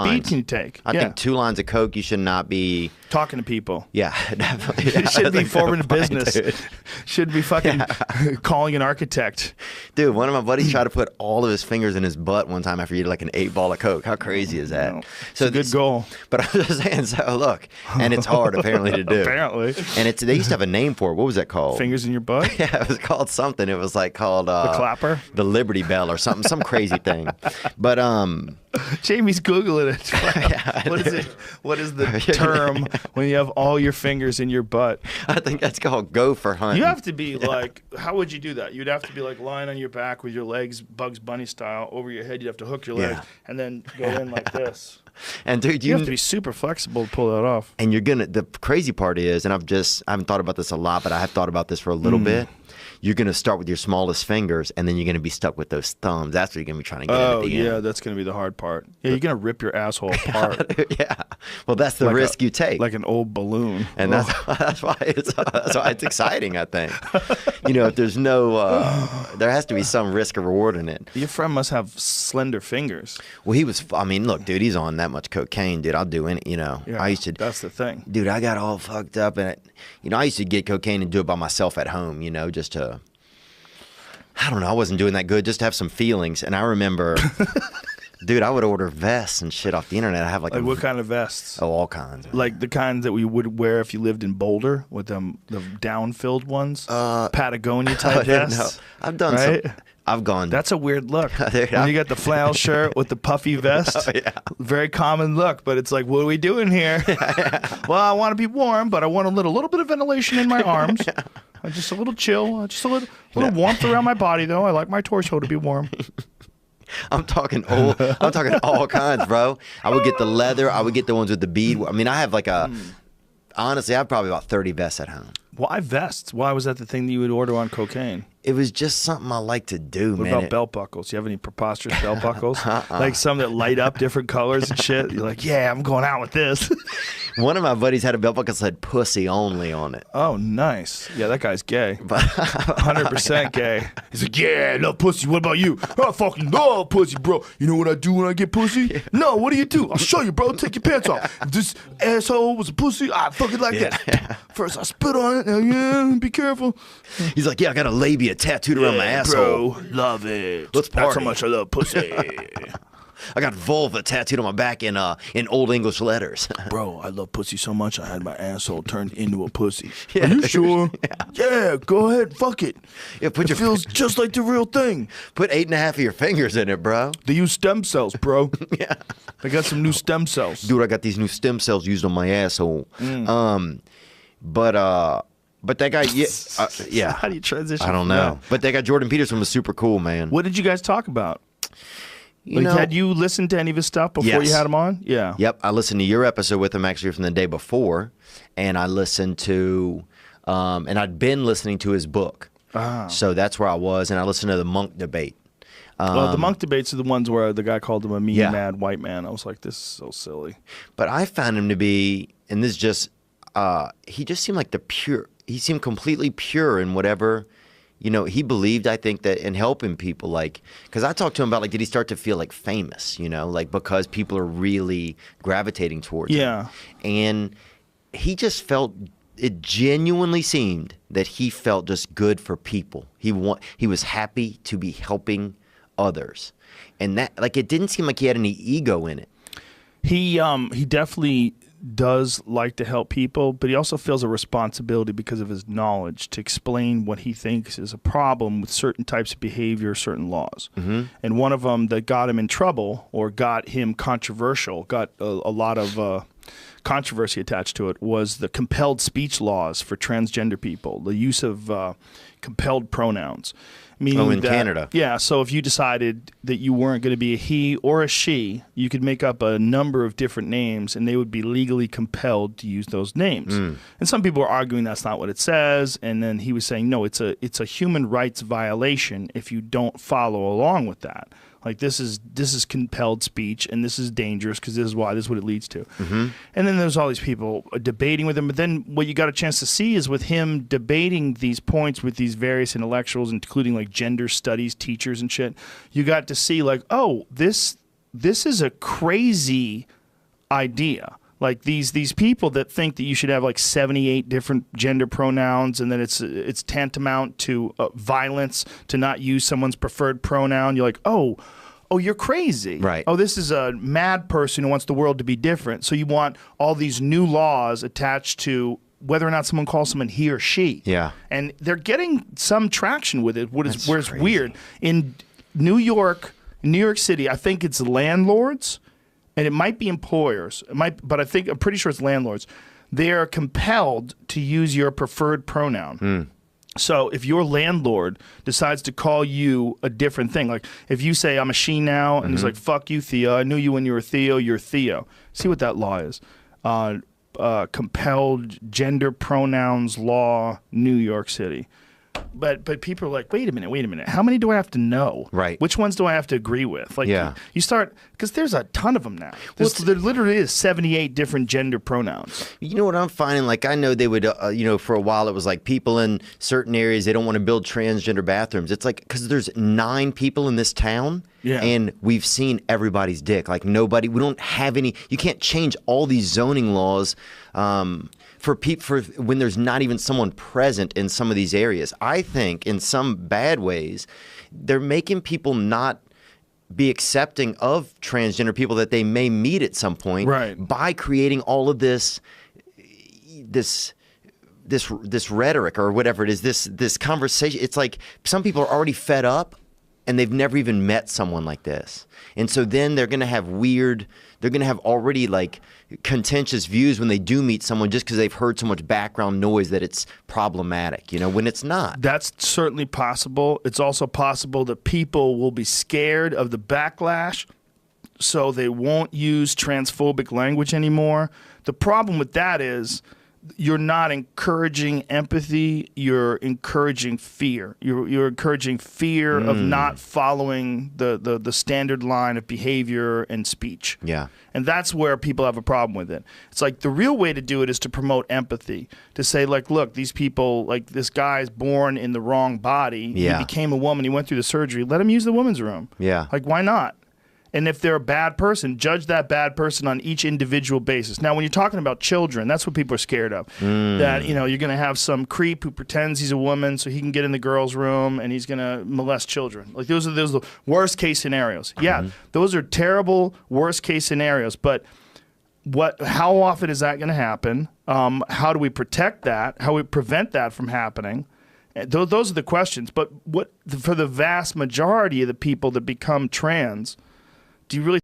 speed can you take? I think 2 lines of coke, you should not be talking to people. Yeah, definitely. You should be forming a business. Dude. Should be fucking calling an architect. Dude, one of my buddies tried to put all of his fingers in his butt one time after he did like an 8-ball of coke. How crazy is that? So it's a good goal. But I'm just saying, so look, and it's hard apparently to do. Apparently. And they used to have a name for it. What was that called? Fingers in your butt? Yeah, it was called something. It was like called the clapper? The Liberty Bell or something, some crazy thing. But Jamie's Googling it. Yeah, what is it? What is the term when you have all your fingers in your butt? I think that's called gopher hunting. You have to be like, how would you do that? You'd have to be like lying on your back with your legs Bugs Bunny style over your head. You'd have to hook your legs and then go in like this. And dude, you have to be super flexible to pull that off. And the crazy part is, and I haven't thought about this a lot, but I have thought about this for a little bit. You're going to start with your smallest fingers, and then you're going to be stuck with those thumbs. That's what you're going to be trying to get at the end. Yeah, that's going to be the hard part. Yeah, you're going to rip your asshole apart. Yeah. Well, that's the risk you take. Like an old balloon. And that's why it's exciting, I think. If there's there has to be some risk or reward in it. Your friend must have slender fingers. Well, look, dude, he's on that much cocaine, dude. I'll do any, Yeah, I used to. That's the thing. Dude, I got all fucked up, and I used to get cocaine and do it by myself at home, just to. I don't know. I wasn't doing that good. Just to have some feelings. And I remember, dude, I would order vests and shit off the internet. I have like what kind of vests? Oh, all kinds. Like the kinds that we would wear if you lived in Boulder with the down-filled ones? Patagonia type vests? I've done some. I've gone. That's a weird look. When you got the flannel shirt with the puffy vest. Oh, yeah. Very common look, but it's like, what are we doing here? Well, I want to be warm, but I want a little bit of ventilation in my arms. Just a little chill, just a little warmth around my body, though. I like my torso to be warm. I'm talking all kinds, bro. I would get the leather. I would get the ones with the bead. I mean, I have honestly, I have probably about 30 vests at home. Why vests? Why was that the thing that you would order on cocaine? It was just something I like to do, man. What about belt buckles? Do you have any preposterous belt buckles? Like some that light up different colors and shit? You're like, yeah, I'm going out with this. One of my buddies had a belt buckle that said pussy only on it. Oh, nice. Yeah, that guy's gay. 100% gay. He's like, yeah, I love pussy. What about you? I fucking love pussy, bro. You know what I do when I get pussy? Yeah. No, what do you do? I'll show you, bro. Take your pants off. If this asshole was a pussy, I fuck it like that. Yeah. First, I spit on it. Yeah, be careful. He's like, yeah, I got a labia tattooed around my asshole. Bro, love it. Let's party. That's how much I love pussy. I got vulva tattooed on my back in Old English letters. Bro, I love pussy so much I had my asshole turned into a pussy. Yeah, are you sure? Yeah, go ahead, fuck it. Yeah, it feels just like the real thing. Put 8.5 of your fingers in it, bro. They use stem cells, bro. Yeah. I got some new stem cells. Dude, I got these new stem cells used on my asshole. But that guy, yeah. How do you transition? I don't know. But that guy Jordan Peterson was super cool, man. What did you guys talk about? Had you listened to any of his stuff before you had him on? Yeah. Yep. I listened to your episode with him actually from the day before, and I listened to, and I'd been listening to his book. So that's where I was, and I listened to the Monk debate. Well, the Monk debates are the ones where the guy called him a mean, mad white man. I was like, this is so silly. But I found him to be, and this just, he just seemed like he seemed completely pure in whatever, he believed, I think, that in helping people, because I talked to him about, did he start to feel famous, because people are really gravitating towards him. And he just felt, it genuinely seemed that he felt just good for people. He was happy to be helping others. And that, it didn't seem like he had any ego in it. He definitely does like to help people, but he also feels a responsibility because of his knowledge to explain what he thinks is a problem with certain types of behavior, certain laws. And one of them that got him in trouble or got him controversial, got a lot of controversy attached to it, was the compelled speech laws for transgender people, the use of compelled pronouns. Meaning in Canada. Yeah, so if you decided that you weren't going to be a he or a she, you could make up a number of different names, and they would be legally compelled to use those names. And some people were arguing that's not what it says, and then he was saying, no, it's a human rights violation if you don't follow along with that. This is compelled speech, and this is dangerous because this is what it leads to. And then there's all these people debating with him. But then what you got a chance to see is with him debating these points with these various intellectuals, including gender studies teachers and shit. You got to see oh, this this is a crazy idea. Like these people that think that you should have like 78 different gender pronouns, and then it's tantamount to violence to not use someone's preferred pronoun. You're like, oh, you're crazy. Right. Oh, this is a mad person who wants the world to be different. So you want all these new laws attached to whether or not someone calls someone he or she. Yeah. And they're getting some traction with it. Where it's crazy. weird. In New York City, I think it's landlords. And it might be employers. But I'm pretty sure it's landlords. They are compelled to use your preferred pronoun. So if your landlord decides to call you a different thing, like if you say I'm a she now, and he's like, "Fuck you, Theo. I knew you when you were Theo. You're Theo." See what that law is? Compelled gender pronouns law, New York City. But people are like, wait a minute. How many do I have to know? Right. Which ones do I have to agree with? Like, Yeah. you start, because there's a ton of them now. There literally is 78 different gender pronouns. You know what I'm finding? Like, I know they would, for a while it was like people in certain areas, they don't want to build transgender bathrooms. It's like, because there's 9 people in this town. Yeah. And we've seen everybody's dick. Like we don't have any, you can't change all these zoning laws for when there's not even someone present in some of these areas. I think in some bad ways, they're making people not be accepting of transgender people that they may meet at some point, right, by creating all of this rhetoric or whatever it is, this conversation. It's like some people are already fed up and they've never even met someone like this. And so then they're going to have already like contentious views when they do meet someone just because they've heard so much background noise that it's problematic, when it's not. That's certainly possible. It's also possible that people will be scared of the backlash, so they won't use transphobic language anymore. The problem with that is you're not encouraging empathy, you're encouraging fear. You're encouraging fear of not following the standard line of behavior and speech. Yeah. And that's where people have a problem with it. It's like the real way to do it is to promote empathy, to say, like, look, these people, like this guy's born in the wrong body. Yeah. He became a woman. He went through the surgery. Let him use the women's room. Yeah. Like, why not? And if they're a bad person, judge that bad person on each individual basis. Now, when you're talking about children, that's what people are scared of. That, you're going to have some creep who pretends he's a woman so he can get in the girls' room and he's going to molest children. Like, those are the worst case scenarios. Yeah, those are terrible worst case scenarios. But how often is that going to happen? How do we protect that? How do we prevent that from happening? Those are the questions. But for the vast majority of the people that become trans, do you really